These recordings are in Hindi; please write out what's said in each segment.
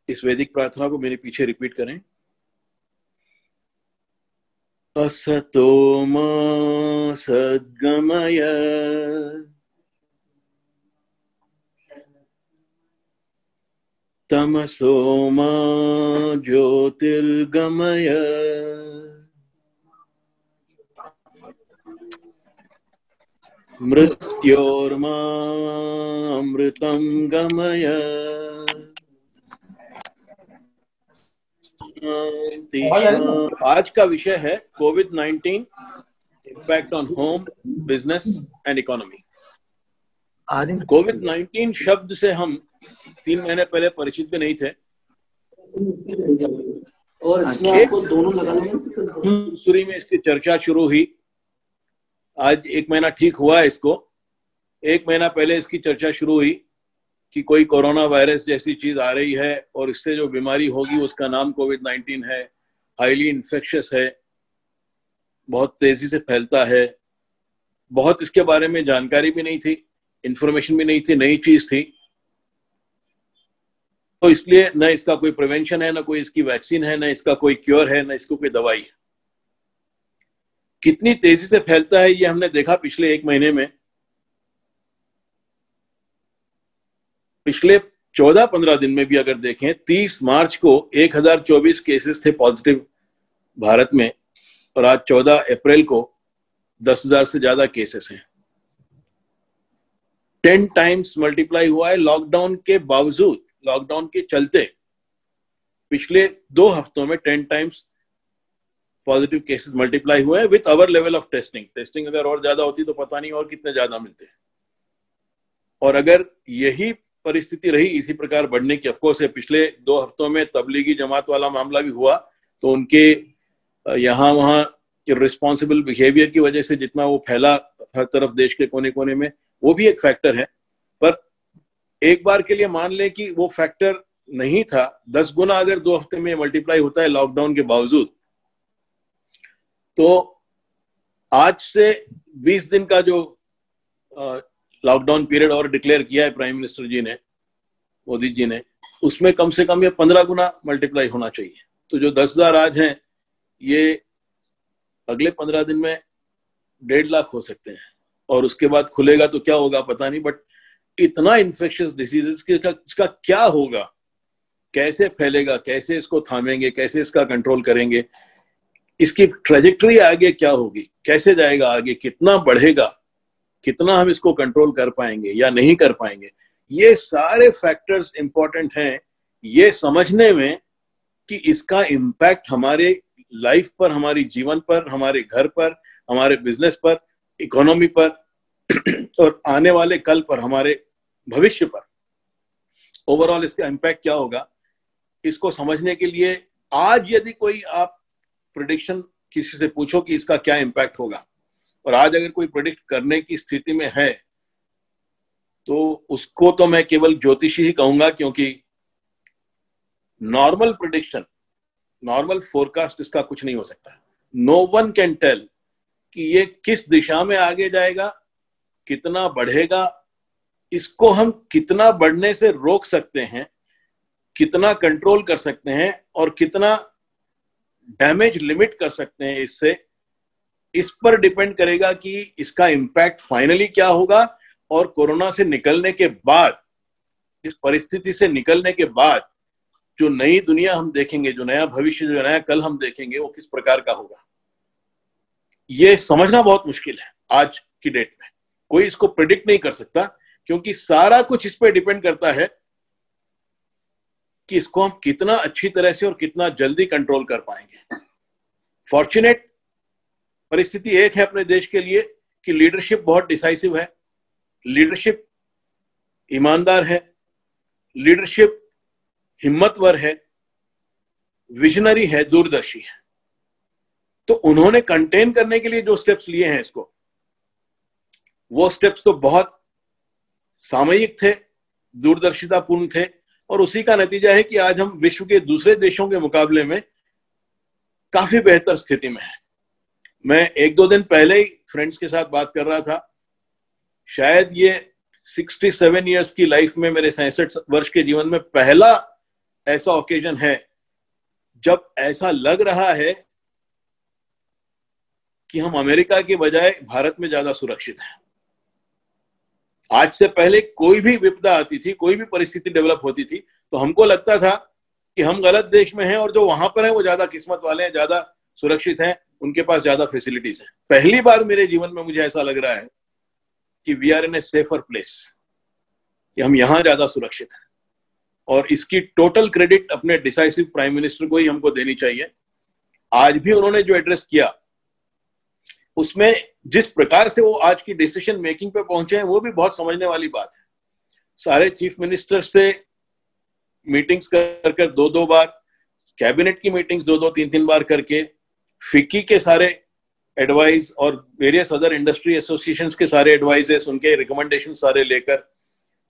इस वैदिक प्रार्थना को मेरे पीछे रिपीट करें। असतो मा सद्गमय तमसो मा ज्योतिर्गमय मृत्योर्मा अमृतं गमय। आज का विषय है कोविड-19 impact on home, business and economy. कोविड-19 शब्द से हम 3 महीने पहले परिचित भी नहीं थे और दूसरी में इसकी चर्चा शुरू हुई। आज 1 महीना ठीक हुआ है इसको। 1 महीना पहले इसकी चर्चा शुरू हुई कि कोई कोरोना वायरस जैसी चीज आ रही है और इससे जो बीमारी होगी उसका नाम कोविड-19 है, हाईली इन्फेक्शियस है, बहुत तेजी से फैलता है। बहुत इसके बारे में जानकारी भी नहीं थी, इंफॉर्मेशन भी नहीं थी, नई चीज थी। तो इसलिए न इसका कोई प्रिवेंशन है, न कोई इसकी वैक्सीन है, न इसका कोई क्योर है, न इसको कोई दवाई है। कितनी तेजी से फैलता है ये हमने देखा पिछले 1 महीने में। पिछले 14-15 दिन में भी अगर देखें, 30 मार्च को 1024 केसेस थे पॉजिटिव भारत में और आज 14 अप्रैल को 10,000 से ज्यादा केसेस हैं। 10 टाइम्स मल्टीप्लाई हुआ है। लॉकडाउन के बावजूद, लॉकडाउन के चलते पिछले 2 हफ्तों में 10 टाइम्स पॉजिटिव केसेस मल्टीप्लाई हुए हैं with our level of testing अगर और ज्यादा होती तो पता नहीं और कितने ज्यादा मिलते। और अगर यही परिस्थिति रही इसी प्रकार बढ़ने की, ऑफकोर्स पिछले 2 हफ्तों में तबलीगी जमात वाला मामला भी हुआ तो उनके यहाँ वहाँ इर्रिस्पॉन्सिबल बिहेवियर की वजह से जितना वो फैला हर तरफ देश के कोने कोने में, वो भी एक फैक्टर है। पर एक बार के लिए मान लें कि वो फैक्टर नहीं था, 10 गुना अगर 2 हफ्ते में मल्टीप्लाई होता है लॉकडाउन के बावजूद, तो आज से 20 दिन का जो लॉकडाउन पीरियड और डिक्लेयर किया है प्राइम मिनिस्टर जी ने, मोदी जी ने, उसमें कम से कम ये 15 गुना मल्टीप्लाई होना चाहिए। तो जो 10,000 आज हैं ये अगले 15 दिन में 1.5 लाख हो सकते हैं और उसके बाद खुलेगा तो क्या होगा पता नहीं। बट इतना इन्फेक्शियस डिसीजेस इसका क्या होगा, कैसे फैलेगा, कैसे इसको थामेंगे, कैसे इसका कंट्रोल करेंगे, इसकी ट्रेजेक्टरी आगे क्या होगी, कैसे जाएगा आगे, कितना बढ़ेगा, कितना हम इसको कंट्रोल कर पाएंगे या नहीं कर पाएंगे, ये सारे फैक्टर्स इंपॉर्टेंट हैं ये समझने में कि इसका इम्पैक्ट हमारे लाइफ पर, हमारी जीवन पर, हमारे घर पर, हमारे बिजनेस पर, इकोनॉमी पर और आने वाले कल पर, हमारे भविष्य पर, ओवरऑल इसका इम्पैक्ट क्या होगा, इसको समझने के लिए आज यदि कोई आप प्रेडिक्शन किसी से पूछो कि इसका क्या इम्पैक्ट होगा, और आज अगर कोई प्रेडिक्ट करने की स्थिति में है तो उसको तो मैं केवल ज्योतिषी ही कहूंगा, क्योंकि नॉर्मल प्रेडिक्शन, नॉर्मल फोरकास्ट इसका कुछ नहीं हो सकता। नो वन कैन टेल कि ये किस दिशा में आगे जाएगा, कितना बढ़ेगा, इसको हम कितना बढ़ने से रोक सकते हैं, कितना कंट्रोल कर सकते हैं और कितना डैमेज लिमिट कर सकते हैं इससे, इस पर डिपेंड करेगा कि इसका इम्पैक्ट फाइनली क्या होगा। और कोरोना से निकलने के बाद, इस परिस्थिति से निकलने के बाद जो नई दुनिया हम देखेंगे, जो नया भविष्य, जो नया कल हम देखेंगे, वो किस प्रकार का होगा, ये समझना बहुत मुश्किल है आज की डेट में। कोई इसको प्रेडिक्ट नहीं कर सकता क्योंकि सारा कुछ इस पर डिपेंड करता है कि इसको हम कितना अच्छी तरह से और कितना जल्दी कंट्रोल कर पाएंगे। फॉर्चुनेट परिस्थिति एक है अपने देश के लिए कि लीडरशिप बहुत डिसाइसिव है, लीडरशिप ईमानदार है, लीडरशिप हिम्मतवर है, विजनरी है, दूरदर्शी है। तो उन्होंने कंटेन करने के लिए जो स्टेप्स लिए हैं इसको, वो स्टेप्स तो बहुत सामयिक थे, दूरदर्शितापूर्ण थे, और उसी का नतीजा है कि आज हम विश्व के दूसरे देशों के मुकाबले में काफी बेहतर स्थिति में है। मैं 1-2 दिन पहले ही फ्रेंड्स के साथ बात कर रहा था, शायद ये 67 इयर्स की लाइफ में, मेरे 67 वर्ष के जीवन में पहला ऐसा ओकेजन है जब ऐसा लग रहा है कि हम अमेरिका के बजाय भारत में ज्यादा सुरक्षित हैं। आज से पहले कोई भी विपदा आती थी, कोई भी परिस्थिति डेवलप होती थी, तो हमको लगता था कि हम गलत देश में हैं और जो वहां पर हैं वो ज्यादा किस्मत वाले हैं, ज्यादा सुरक्षित हैं, उनके पास ज्यादा फैसिलिटीज हैं। पहली बार मेरे जीवन में मुझे ऐसा लग रहा है कि we are in a safer place, कि हम यहां ज्यादा सुरक्षित हैं। और इसकी टोटल क्रेडिट अपने डिसाइसिव प्राइम मिनिस्टर को ही हमको देनी चाहिए। आज भी उन्होंने जो एड्रेस किया, उसमें जिस प्रकार से वो आज की डिसीजन मेकिंग पे पहुंचे हैं, वो भी बहुत समझने वाली बात है। सारे चीफ मिनिस्टर से मीटिंग्स कर 2-2 बार, कैबिनेट की मीटिंग्स 2-2, 3-3 बार करके, फिक्की के सारे एडवाइस और वेरियस अदर इंडस्ट्री एसोसिएशंस के सारे एडवाइजेस, उनके रिकमेंडेशन सारे लेकर,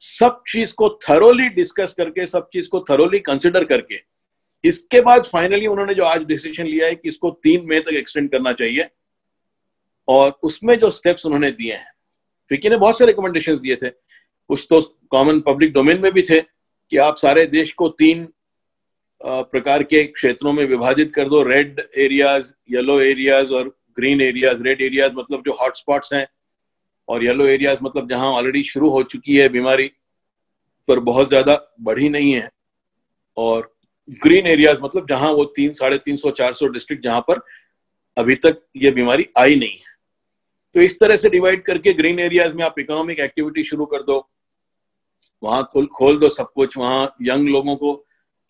सब चीज को थरोली डिस्कस करके, सब चीज को थरोली कंसिडर करके, इसके बाद फाइनली उन्होंने जो आज डिसीजन लिया है कि इसको 3 मई तक एक्सटेंड करना चाहिए। और उसमें जो स्टेप्स उन्होंने दिए हैं, फिक्की ने बहुत से रिकमेंडेशंस दिए थे, कुछ तो कॉमन पब्लिक डोमेन में भी थे, कि आप सारे देश को 3 प्रकार के क्षेत्रों में विभाजित कर दो, रेड एरियाज, येलो एरियाज और ग्रीन एरियाज। रेड एरियाज मतलब जो हॉटस्पॉट्स हैं, और येलो एरियाज मतलब जहां ऑलरेडी शुरू हो चुकी है बीमारी पर बहुत ज्यादा बढ़ी नहीं है, और ग्रीन एरियाज मतलब जहां वो 300-350-400 डिस्ट्रिक्ट जहां पर अभी तक ये बीमारी आई नहीं है। तो इस तरह से डिवाइड करके ग्रीन एरियाज में आप इकोनॉमिक एक्टिविटी शुरू कर दो, वहां खोल दो सब कुछ, वहां यंग लोगों को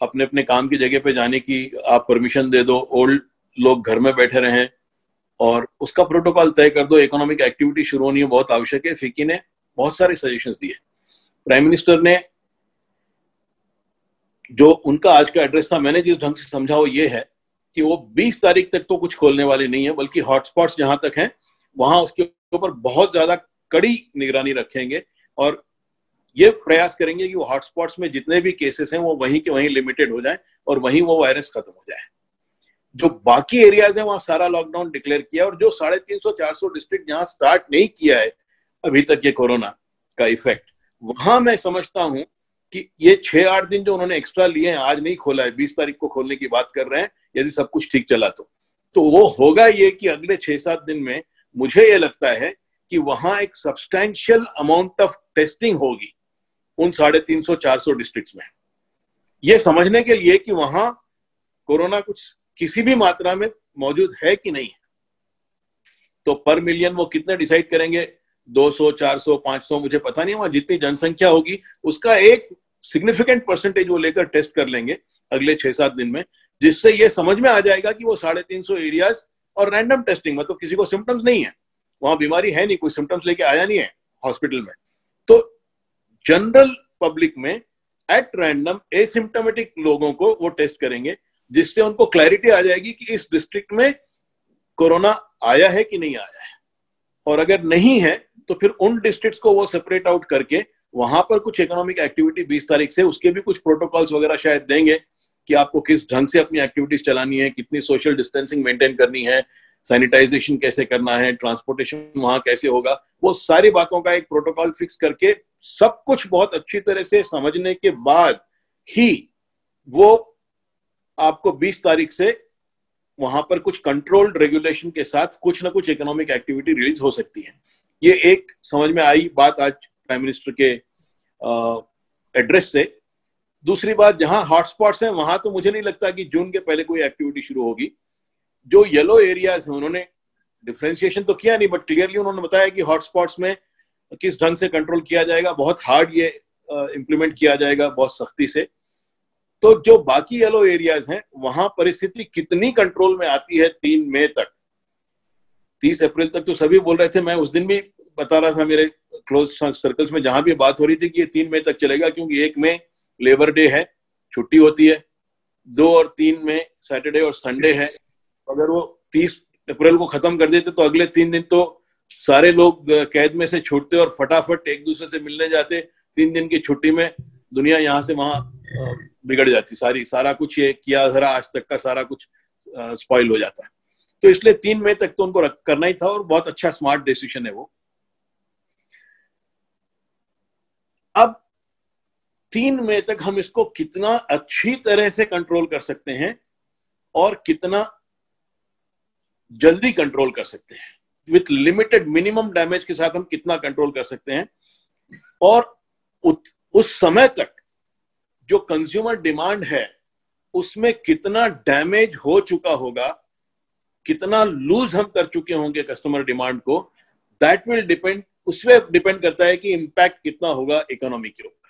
अपने अपने काम की जगह पे जाने की आप परमिशन दे दो, ओल्ड लोग घर में बैठे रहें, और उसका प्रोटोकॉल तय कर दो। इकोनॉमिक एक्टिविटी शुरू होनी बहुत आवश्यक है। फिक्की ने बहुत सारे सजेशंस दिए। प्राइम मिनिस्टर ने जो उनका आज का एड्रेस था, मैंने जिस ढंग से समझा वो ये है कि वो 20 तारीख तक तो कुछ खोलने वाले नहीं है, बल्कि हॉटस्पॉट्स जहां तक हैं वहां उसके ऊपर बहुत ज्यादा कड़ी निगरानी रखेंगे, और ये प्रयास करेंगे कि वो हॉटस्पॉट्स में जितने भी केसेस हैं वो वहीं के वहीं लिमिटेड हो जाए और वहीं वो वायरस खत्म हो जाए। जो बाकी एरियाज हैं वहां सारा लॉकडाउन डिक्लेयर किया, और जो 350-400 डिस्ट्रिक्ट जहां स्टार्ट नहीं किया है अभी तक ये कोरोना का इफेक्ट, वहां मैं समझता हूं कि ये 6-8 दिन जो उन्होंने एक्स्ट्रा लिए हैं, आज नहीं खोला है, 20 तारीख को खोलने की बात कर रहे हैं, यदि सब कुछ ठीक चला तो वो होगा ये कि अगले 6-7 दिन में मुझे ये लगता है कि वहां एक सब्सटैंशियल अमाउंट ऑफ टेस्टिंग होगी उन 350-400 डिस्ट्रिक्ट्स में, ये समझने के लिए कि वहां कोरोना कुछ किसी भी मात्रा में मौजूद है कि नहीं है। तो पर मिलियन वो कितने डिसाइड करेंगे, 200, 400, 500, मुझे पता नहीं, वहां जितनी जनसंख्या होगी उसका एक सिग्निफिकेंट परसेंटेज वो लेकर टेस्ट कर लेंगे अगले 6-7 दिन में, जिससे ये समझ में आ जाएगा कि वो 350 एरियाज, और रैंडम टेस्टिंग मतलब किसी को सिम्टम्स नहीं है, वहां बीमारी है नहीं, कोई सिम्टम्स लेके आया नहीं है हॉस्पिटल में, तो जनरल पब्लिक में एट रैंडम एसिम्टोमेटिक लोगों को वो टेस्ट करेंगे, जिससे उनको क्लैरिटी आ जाएगी कि इस डिस्ट्रिक्ट में कोरोना आया है कि नहीं आया है। और अगर नहीं है तो फिर उन डिस्ट्रिक्ट्स को वो सेपरेट आउट करके वहां पर कुछ इकोनॉमिक एक्टिविटी 20 तारीख से, उसके भी कुछ प्रोटोकॉल्स वगैरह शायद देंगे कि आपको किस ढंग से अपनी एक्टिविटीज चलानी है, कितनी सोशल डिस्टेंसिंग मेंटेन करनी है, सैनिटाइजेशन कैसे करना है, ट्रांसपोर्टेशन वहां कैसे होगा, वो सारी बातों का एक प्रोटोकॉल फिक्स करके सब कुछ बहुत अच्छी तरह से समझने के बाद ही वो आपको 20 तारीख से वहां पर कुछ कंट्रोल्ड रेगुलेशन के साथ कुछ ना कुछ इकोनॉमिक एक्टिविटी रिलीज हो सकती है। ये एक समझ में आई बात आज प्राइम मिनिस्टर के एड्रेस से। दूसरी बात, जहां हॉटस्पॉट्स हैं वहां तो मुझे नहीं लगता कि जून के पहले कोई एक्टिविटी शुरू होगी। जो येलो एरियाज हैं उन्होंने डिफरेंशिएशन तो किया नहीं, बट क्लियरली उन्होंने बताया कि हॉटस्पॉट्स में किस ढंग से कंट्रोल किया जाएगा, बहुत हार्ड ये इंप्लीमेंट किया जाएगा, बहुत सख्ती से। तो जो बाकी येलो एरियाज हैं वहां परिस्थिति कितनी कंट्रोल में आती है 3 मई तक, 30 अप्रैल तक तो सभी बोल रहे थे, मैं उस दिन भी बता रहा था मेरे क्लोज सर्कल्स में जहां भी बात हो रही थी कि ये 3 मई तक चलेगा, क्योंकि 1 मई लेबर डे है छुट्टी होती है, 2 और 3 में सैटरडे और संडे है। अगर वो 30 अप्रैल को खत्म कर देते तो अगले 3 दिन तो सारे लोग कैद में से छूटते और फटाफट एक दूसरे से मिलने जाते। 3 दिन की छुट्टी में दुनिया यहाँ से वहां बिगड़ जाती, सारा कुछ ये किया धरा आज तक का सारा कुछ स्पॉइल हो जाता है। तो इसलिए 3 मई तक तो उनको करना ही था और बहुत अच्छा स्मार्ट डिसीजन है वो। अब 3 मई तक हम इसको कितना अच्छी तरह से कंट्रोल कर सकते हैं और कितना जल्दी कंट्रोल कर सकते हैं, विथ लिमिटेड मिनिमम डैमेज के साथ हम कितना कंट्रोल कर सकते हैं, और उस समय तक जो कंज्यूमर डिमांड है उसमें कितना डैमेज हो चुका होगा, कितना लूज हम कर चुके होंगे कस्टमर डिमांड को, दैट विल डिपेंड, उसमें डिपेंड करता है कि इंपैक्ट कितना होगा इकोनॉमी के ऊपर,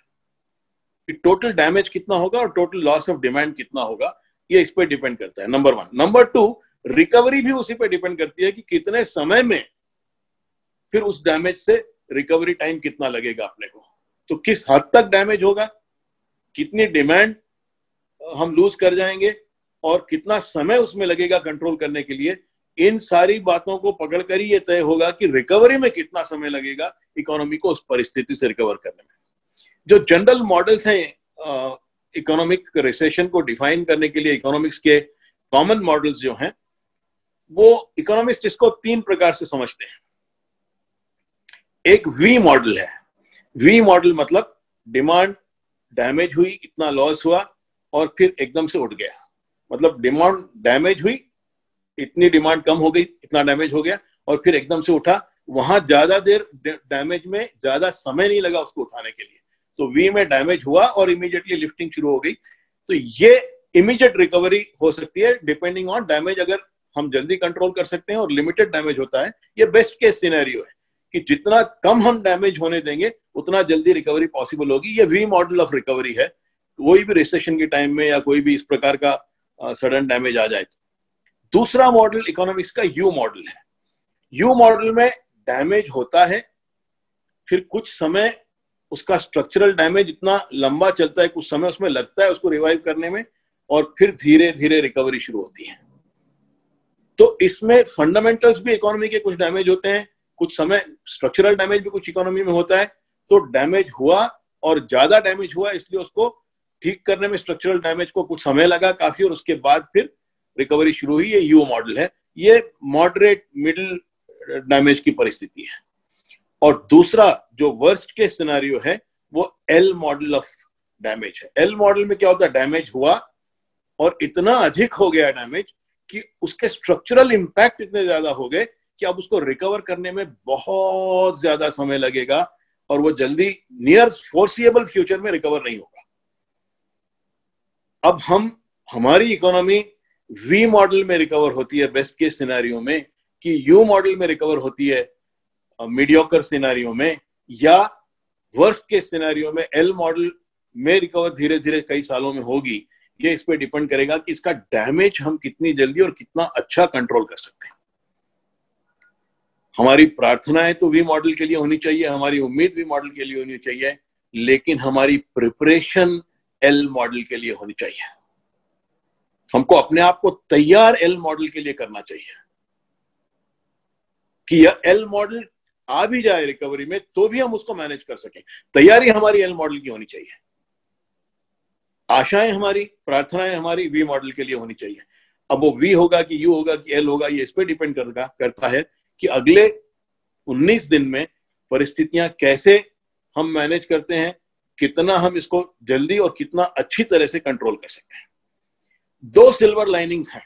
कि टोटल डैमेज कितना होगा और टोटल लॉस ऑफ डिमांड कितना होगा, ये इस पे डिपेंड करता है, नंबर 1। नंबर 2, रिकवरी भी उसी पे डिपेंड करती है कि कितने समय में फिर उस डैमेज से रिकवरी टाइम कितना लगेगा अपने को, तो किस हद तक डैमेज होगा, कितनी डिमांड हम लूज कर जाएंगे और कितना समय उसमें लगेगा कंट्रोल करने के लिए। इन सारी बातों को पकड़कर ही ये तय होगा कि रिकवरी में कितना समय लगेगा इकोनॉमी को उस परिस्थिति से रिकवर करने में। जो जनरल मॉडल्स हैं इकोनॉमिक रिसेशन को डिफाइन करने के लिए, इकोनॉमिक्स के कॉमन मॉडल्स जो हैं, वो इकोनॉमिस्ट इसको 3 प्रकार से समझते हैं। एक वी मॉडल है। वी मॉडल मतलब डिमांड डैमेज हुई, इतना लॉस हुआ और फिर एकदम से उठ गया, मतलब डिमांड डैमेज हुई, इतनी डिमांड कम हो गई, इतना डैमेज हो गया और फिर एकदम से उठा, वहां ज्यादा देर डैमेज में ज्यादा समय नहीं लगा उसको उठाने के लिए, तो वी में डैमेज हुआ और इमीडिएटली लिफ्टिंग शुरू हो गई। तो ये इमीडिएट रिकवरी हो सकती है डिपेंडिंग ऑन डैमेज, अगर हम जल्दी कंट्रोल कर सकते हैं और लिमिटेड डैमेज होता है, ये बेस्ट केस सिनेरियो है कि जितना कम हम डैमेज होने देंगे उतना जल्दी रिकवरी पॉसिबल होगी। ये वी मॉडल ऑफ रिकवरी है, कोई भी रिसेशन के टाइम में या कोई भी इस प्रकार का सडन डैमेज आ जाए। दूसरा मॉडल इकोनॉमिक्स का यू मॉडल है। यू मॉडल में डैमेज होता है, फिर कुछ समय उसका स्ट्रक्चरल डैमेज इतना लंबा चलता है, कुछ समय उसमें लगता है उसको रिवाइव करने में, और फिर धीरे धीरे रिकवरी शुरू होती है। तो इसमें फंडामेंटल्स भी इकोनॉमी के कुछ डैमेज होते हैं, कुछ समय स्ट्रक्चरल डैमेज भी कुछ इकोनॉमी में होता है। तो डैमेज हुआ और ज्यादा डैमेज हुआ, इसलिए उसको ठीक करने में स्ट्रक्चरल डैमेज को कुछ समय लगा काफी, और उसके बाद फिर रिकवरी शुरू हुई। ये यू मॉडल है, ये मॉडरेट मिडिल डैमेज की परिस्थिति है। और दूसरा जो वर्स्ट केस सिनेरियो है वो एल मॉडल ऑफ डैमेज है। एल मॉडल में क्या होता है, डैमेज हुआ और इतना अधिक हो गया डैमेज कि उसके स्ट्रक्चरल इंपैक्ट इतने ज्यादा हो गए कि अब उसको रिकवर करने में बहुत ज्यादा समय लगेगा और वो जल्दी नियर फोर्सिएबल फ्यूचर में रिकवर नहीं होगा। अब हमारी इकोनॉमी वी मॉडल में रिकवर होती है बेस्ट केस सिनेरियो में, कि यू मॉडल में रिकवर होती है मीडियोकर सिनेरियो में, या वर्स्ट केस सिनेरियो में एल मॉडल में रिकवर धीरे धीरे कई सालों में होगी। ये इस पे डिपेंड करेगा कि इसका डैमेज हम कितनी जल्दी और कितना अच्छा कंट्रोल कर सकते हैं। हमारी प्रार्थनाएं तो वी मॉडल के लिए होनी चाहिए, हमारी उम्मीद वी मॉडल के लिए होनी चाहिए, लेकिन हमारी प्रिपरेशन एल मॉडल के लिए होनी चाहिए। हमको अपने आप को तैयार एल मॉडल के लिए करना चाहिए कि यह एल मॉडल आ भी जाए रिकवरी में तो भी हम उसको मैनेज कर सकें। तैयारी हमारी एल मॉडल की होनी चाहिए, आशाएं हमारी, प्रार्थनाएं हमारी वी मॉडल के लिए होनी चाहिए। अब वो वी होगा कि यू होगा कि एल होगा, ये इस पे डिपेंड करता है कि अगले 19 दिन में परिस्थितियां कैसे हम मैनेज करते हैं, कितना हम इसको जल्दी और कितना अच्छी तरह से कंट्रोल कर सकते हैं। 2 सिल्वर लाइनिंग्स हैं,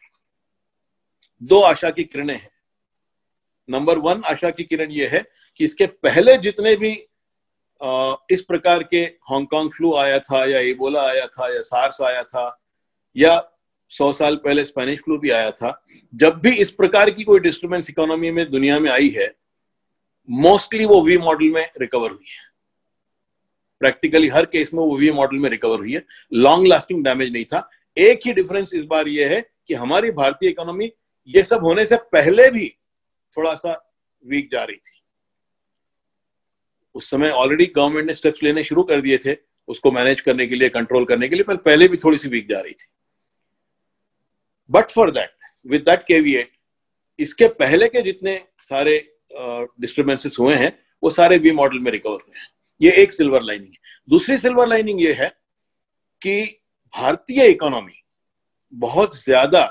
2 आशा की किरणें हैं। नंबर 1 आशा की किरण ये है कि इसके पहले जितने भी इस प्रकार के हांगकांग फ्लू आया था या इबोला आया था या सार्स आया था या 100 साल पहले स्पेनिश फ्लू भी आया था, जब भी इस प्रकार की कोई डिस्टर्बेंस इकोनॉमी में दुनिया में आई है, मोस्टली वो वी मॉडल में रिकवर हुई है। प्रैक्टिकली हर केस में वो वी मॉडल में रिकवर हुई है, लॉन्ग लास्टिंग डैमेज नहीं था। एक ही डिफरेंस इस बार ये है कि हमारी भारतीय इकोनॉमी ये सब होने से पहले भी थोड़ा सा वीक जा रही थी। उस समय ऑलरेडी गवर्नमेंट ने स्टेप्स लेने शुरू कर दिए थे उसको मैनेज करने के लिए, कंट्रोल करने के लिए, पर पहले भी थोड़ी सी वीक जा रही थी। But for that, with that caveat, इसके पहले के जितने सारे डिस्टर्बेंसेस हुए हैं वो सारे वी मॉडल में रिकवर हुए हैं। ये एक सिल्वर लाइनिंग है। दूसरी सिल्वर लाइनिंग ये है कि भारतीय इकोनॉमी बहुत ज्यादा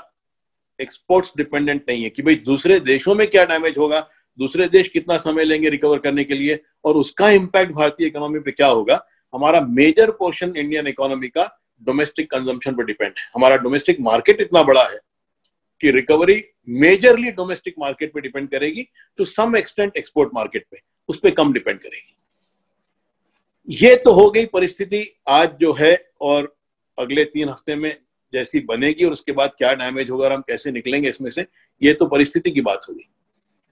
एक्सपोर्ट्स डिपेंडेंट नहीं है कि भाई दूसरे देशों में क्या डैमेज होगा, दूसरे देश कितना समय लेंगे रिकवर करने के लिए और उसका इंपैक्ट भारतीय इकोनॉमी पे क्या होगा। हमारा मेजर पोर्शन इंडियन इकोनॉमी का डोमेस्टिक कंजम्पशन पर डिपेंड है। हमारा डोमेस्टिक मार्केट इतना बड़ा है कि रिकवरी मेजरली डोमेस्टिक मार्केट पे डिपेंड करेगी, to some extent export market पे, उस पर कम डिपेंड करेगी। ये तो हो गई परिस्थिति आज जो है, और अगले 3 हफ्ते में जैसी बनेगी और उसके बाद क्या डैमेज होगा और हम कैसे निकलेंगे इसमें से, ये तो परिस्थिति की बात होगी।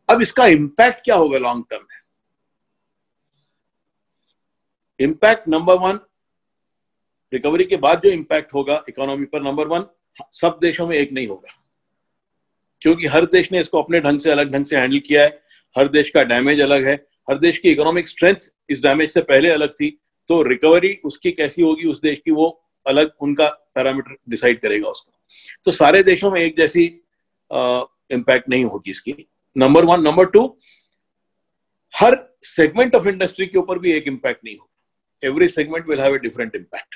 अब इसका इंपैक्ट क्या होगा लॉन्ग टर्म में? इंपैक्ट नंबर 1, रिकवरी के बाद जो इंपैक्ट होगा इकोनॉमी पर, नंबर 1 सब देशों में एक नहीं होगा, क्योंकि हर देश ने इसको अपने ढंग से, अलग ढंग से हैंडल किया है। हर देश का डैमेज अलग है, हर देश की इकोनॉमिक स्ट्रेंथ इस डैमेज से पहले अलग थी, तो रिकवरी उसकी कैसी होगी उस देश की, वो अलग उनका पैरामीटर डिसाइड करेगा उसको। तो सारे देशों में एक जैसी इंपैक्ट नहीं होगी इसकी, number 1। Number 2, her segment of industry के ऊपर भी एक इंपैक्ट नहीं होगा। Every segment will have a different impact.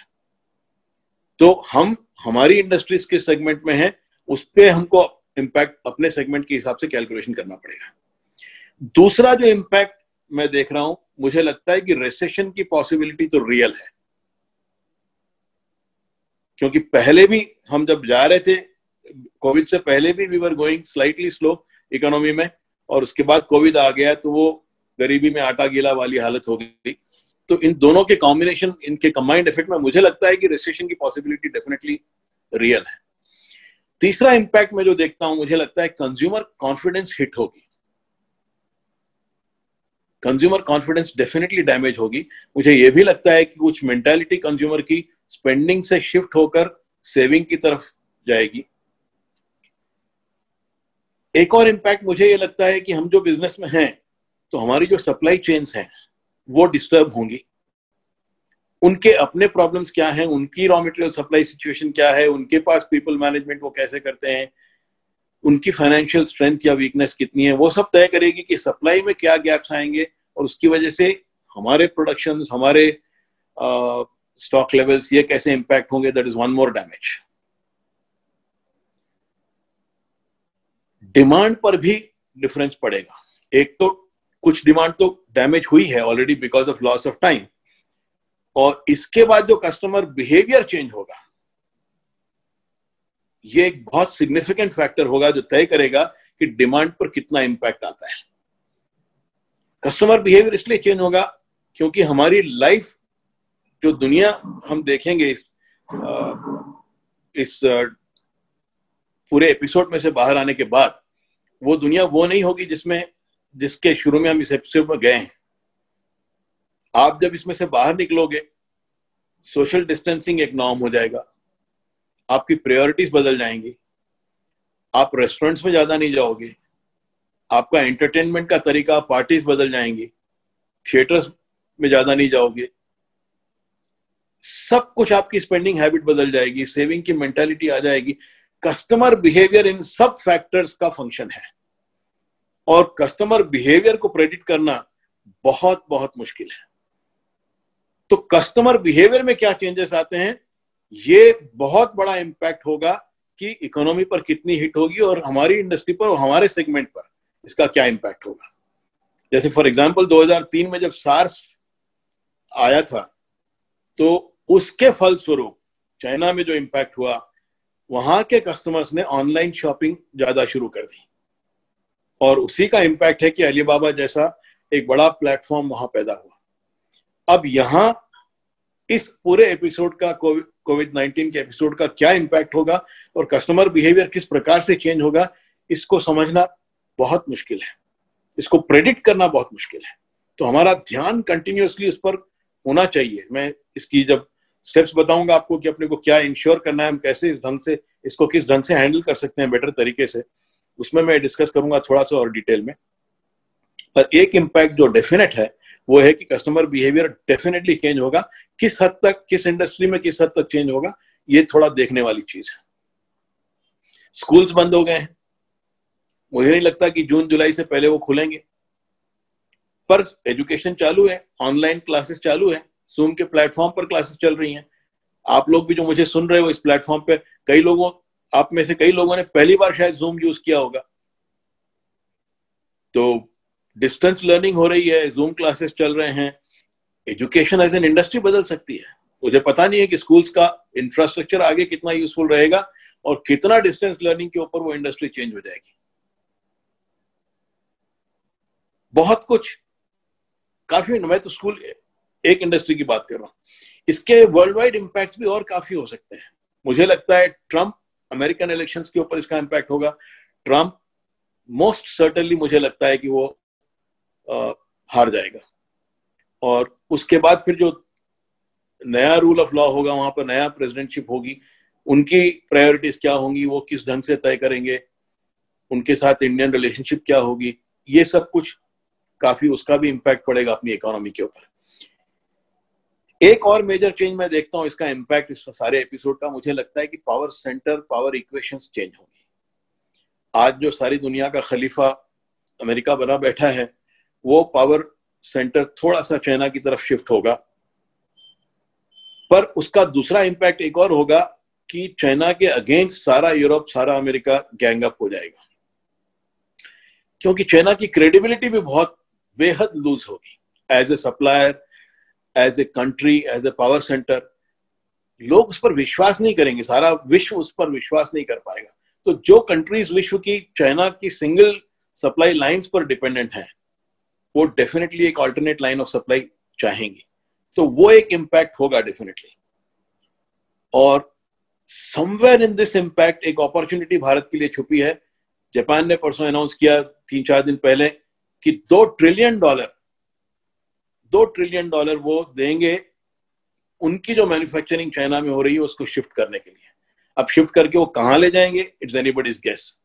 तो हम हमारी इंडस्ट्रीज के सेगमेंट में है, उस पर हमको इंपैक्ट अपने सेगमेंट के हिसाब से कैलकुलेशन करना पड़ेगा। दूसरा जो इंपैक्ट मैं देख रहा हूं, मुझे लगता है कि रिसेशन की पॉसिबिलिटी तो रियल है, क्योंकि पहले भी हम जब जा रहे थे कोविड से पहले भी we were going slightly slow economy में, और उसके बाद कोविड आ गया तो वो गरीबी में आटा गीला वाली हालत हो गई। तो इन दोनों के कॉम्बिनेशन, इनके कंबाइंड इफेक्ट में मुझे लगता है कि रिसेशन की पॉसिबिलिटी डेफिनेटली रियल है। तीसरा इंपैक्ट मैं जो देखता हूं, मुझे लगता है कंज्यूमर कॉन्फिडेंस हिट होगी। कंज्यूमर कॉन्फिडेंस डेफिनेटली डैमेज होगी। मुझे यह भी लगता है कि कुछ मेंटालिटी कंज्यूमर की स्पेंडिंग से शिफ्ट होकर सेविंग की तरफ जाएगी। एक और इंपैक्ट मुझे ये लगता है कि हम जो बिजनेस में हैं, तो हमारी जो सप्लाई चेन्स हैं वो डिस्टर्ब होंगी। उनके अपने प्रॉब्लम्स क्या हैं, उनकी रॉ मटेरियल सप्लाई सिचुएशन क्या है, उनके पास पीपल मैनेजमेंट वो कैसे करते हैं, उनकी फाइनेंशियल स्ट्रेंथ या वीकनेस कितनी है, वो सब तय करेगी कि सप्लाई में क्या गैप्स आएंगे, और उसकी वजह से हमारे प्रोडक्शन, हमारे स्टॉक लेवल्स ये कैसे इंपैक्ट होंगे। That is one more damage. Demand पर भी डिफरेंस पड़ेगा। एक तो कुछ डिमांड तो डैमेज हुई है already because of loss of time, और इसके बाद जो कस्टमर बिहेवियर चेंज होगा, ये एक बहुत सिग्निफिकेंट फैक्टर होगा जो तय करेगा कि डिमांड पर कितना इंपैक्ट आता है। कस्टमर बिहेवियर इसलिए चेंज होगा क्योंकि हमारी लाइफ, जो दुनिया हम देखेंगे इस पूरे एपिसोड में से बाहर आने के बाद, वो दुनिया वो नहीं होगी जिसके शुरू में हम इस एपिसोड में गए हैं। आप जब इसमें से बाहर निकलोगे, सोशल डिस्टेंसिंग एक नॉर्म हो जाएगा, आपकी प्रायोरिटीज बदल जाएंगी, आप रेस्टोरेंट्स में ज्यादा नहीं जाओगे, आपका एंटरटेनमेंट का तरीका, पार्टीज बदल जाएंगी, थिएटर्स में ज्यादा नहीं जाओगे, सब कुछ आपकी स्पेंडिंग हैबिट बदल जाएगी, सेविंग की मेंटालिटी आ जाएगी। कस्टमर बिहेवियर इन सब फैक्टर्स का फंक्शन है, और कस्टमर बिहेवियर को प्रेडिक्ट करना बहुत बहुत मुश्किल है। तो कस्टमर बिहेवियर में क्या चेंजेस आते हैं, ये बहुत बड़ा इंपैक्ट होगा कि इकोनॉमी पर कितनी हिट होगी और हमारी इंडस्ट्री पर और हमारे सेगमेंट पर इसका क्या इंपैक्ट होगा। जैसे फॉर एग्जांपल 2003 में जब सार्स आया था, तो उसके फलस्वरूप चाइना में जो इंपैक्ट हुआ, वहां के कस्टमर्स ने ऑनलाइन शॉपिंग ज्यादा शुरू कर दी, और उसी का इंपैक्ट है कि अलीबाबा जैसा एक बड़ा प्लेटफॉर्म वहां पैदा हुआ। अब यहां इस पूरे एपिसोड का, कोविड-19 के एपिसोड का क्या इंपैक्ट होगा और कस्टमर बिहेवियर किस प्रकार से चेंज होगा, इसको समझना बहुत मुश्किल है, इसको प्रेडिक्ट करना बहुत मुश्किल है। तो हमारा ध्यान कंटिन्यूअसली उस पर होना चाहिए। मैं इसकी जब स्टेप्स बताऊंगा आपको कि अपने को क्या इंश्योर करना है, हम कैसे इस ढंग से इसको किस ढंग से हैंडल कर सकते हैं बेटर तरीके से, उसमें मैं डिस्कस करूंगा थोड़ा सा और डिटेल में। पर एक इंपैक्ट जो डेफिनेट है वो है कि कस्टमर बिहेवियर डेफिनेटली चेंज होगा। किस हद तक, किस इंडस्ट्री में किस हद तक चेंज होगा, ये थोड़ा देखने वाली चीज है। स्कूल्स बंद हो गए हैं, मुझे नहीं लगता कि जून जुलाई से पहले वो खुलेंगे, पर एजुकेशन चालू है, ऑनलाइन क्लासेस चालू है, जूम के प्लेटफॉर्म पर क्लासेस चल रही हैं। आप लोग भी जो मुझे सुन रहे हो इस प्लेटफॉर्म पे, कई लोगों, आप में से कई लोगों ने पहली बार शायद जूम यूज किया होगा। तो डिस्टेंस लर्निंग हो रही है, जूम क्लासेस चल रहे हैं, एजुकेशन एज एन इंडस्ट्री बदल सकती है। मुझे पता नहीं है कि स्कूल्स का इंफ्रास्ट्रक्चर आगे कितना यूजफुल रहेगा और कितना डिस्टेंस लर्निंग के ऊपर वो इंडस्ट्री चेंज हो जाएगी। बहुत कुछ, काफी, मैं तो स्कूल एक इंडस्ट्री की बात कर रहा हूं, इसके वर्ल्ड वाइड इम्पैक्ट भी और काफी हो सकते हैं। मुझे लगता है ट्रंप, अमेरिकन इलेक्शंस के ऊपर इसका इम्पैक्ट होगा। ट्रंप मोस्ट सर्टेनली मुझे लगता है कि वो हार जाएगा, और उसके बाद फिर जो नया रूल ऑफ लॉ होगा, वहां पर नया प्रेसिडेंटशिप होगी, उनकी प्रायोरिटीज क्या होंगी, वो किस ढंग से तय करेंगे, उनके साथ इंडियन रिलेशनशिप क्या होगी, ये सब कुछ काफी, उसका भी इम्पैक्ट पड़ेगा अपनी इकोनॉमी के ऊपर। एक और मेजर चेंज मैं देखता हूं, इसका इम्पैक्ट इस सारे एपिसोड का, मुझे लगता है कि power centre, power equations change होंगी। आज जो सारी दुनिया का खलीफा अमेरिका बना बैठा है, वो पावर सेंटर थोड़ा सा चाइना की तरफ शिफ्ट होगा, पर उसका दूसरा इम्पैक्ट एक और होगा कि चाइना के अगेंस्ट सारा यूरोप, सारा अमेरिका गैंग अप हो जाएगा, क्योंकि चाइना की क्रेडिबिलिटी भी बहुत बेहद लूज होगी as a supplier, as a country, as a power centre. लोग उस पर विश्वास नहीं करेंगे, सारा विश्व उस पर विश्वास नहीं कर पाएगा। तो जो कंट्रीज विश्व की चाइना की सिंगल सप्लाई लाइंस पर डिपेंडेंट हैं, वो डेफिनेटली एक अल्टरनेट लाइन ऑफ सप्लाई चाहेंगी। तो वो एक इम्पैक्ट होगा डेफिनेटली। और समवेयर इन दिस इम्पैक्ट एक अपॉर्चुनिटी भारत के लिए छुपी है। जापान ने परसों अनाउंस किया 3-4 दिन पहले कि $2 ट्रिलियन वो देंगे उनकी जो मैन्युफैक्चरिंग चाइना में हो रही है उसको शिफ्ट करने के लिए। अब शिफ्ट करके वो कहां ले जाएंगे, इट्स एनीबॉडीज गेस।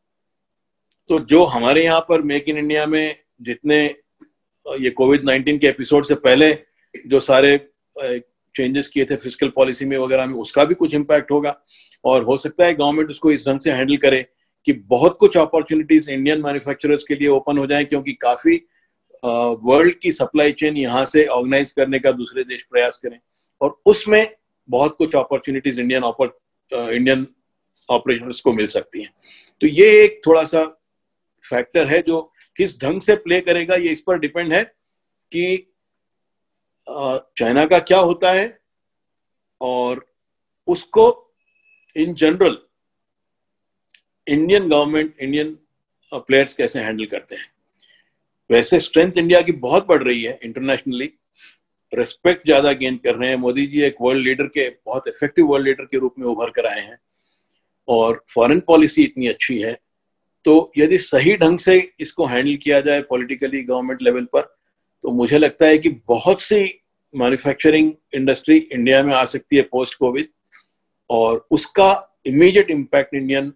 तो जो हमारे यहाँ पर मेक इन इंडिया में जितने ये कोविड-19 के एपिसोड से पहले जो सारे चेंजेस किए थे फिस्कल पॉलिसी में वगैरह में, उसका भी कुछ इम्पैक्ट होगा। और हो सकता है गवर्नमेंट उसको इस ढंग से हैंडल करे कि बहुत कुछ अपॉर्चुनिटीज इंडियन मैन्युफैक्चरर्स के लिए ओपन हो जाए, क्योंकि काफी वर्ल्ड की सप्लाई चेन यहाँ से ऑर्गेनाइज करने का दूसरे देश प्रयास करें, और उसमें बहुत कुछ अपॉर्चुनिटीज इंडियन ऑपरेशनर्स को मिल सकती हैं। तो ये एक थोड़ा सा फैक्टर है जो किस ढंग से प्ले करेगा, ये इस पर डिपेंड है कि चाइना का क्या होता है और उसको in general Indian government, Indian players कैसे हैंडल करते हैं। वैसे स्ट्रेंथ इंडिया की बहुत बढ़ रही है इंटरनेशनली, रेस्पेक्ट ज्यादा गेन कर रहे हैं। मोदी जी एक वर्ल्ड लीडर के, बहुत इफेक्टिव वर्ल्ड लीडर के रूप में उभर कर आए हैं, और फॉरेन पॉलिसी इतनी अच्छी है। तो यदि सही ढंग से इसको हैंडल किया जाए पॉलिटिकली गवर्नमेंट लेवल पर, तो मुझे लगता है कि बहुत सी मैन्युफैक्चरिंग इंडस्ट्री इंडिया में आ सकती है पोस्ट कोविड, और उसका इमीडिएट इम्पैक्ट इंडियन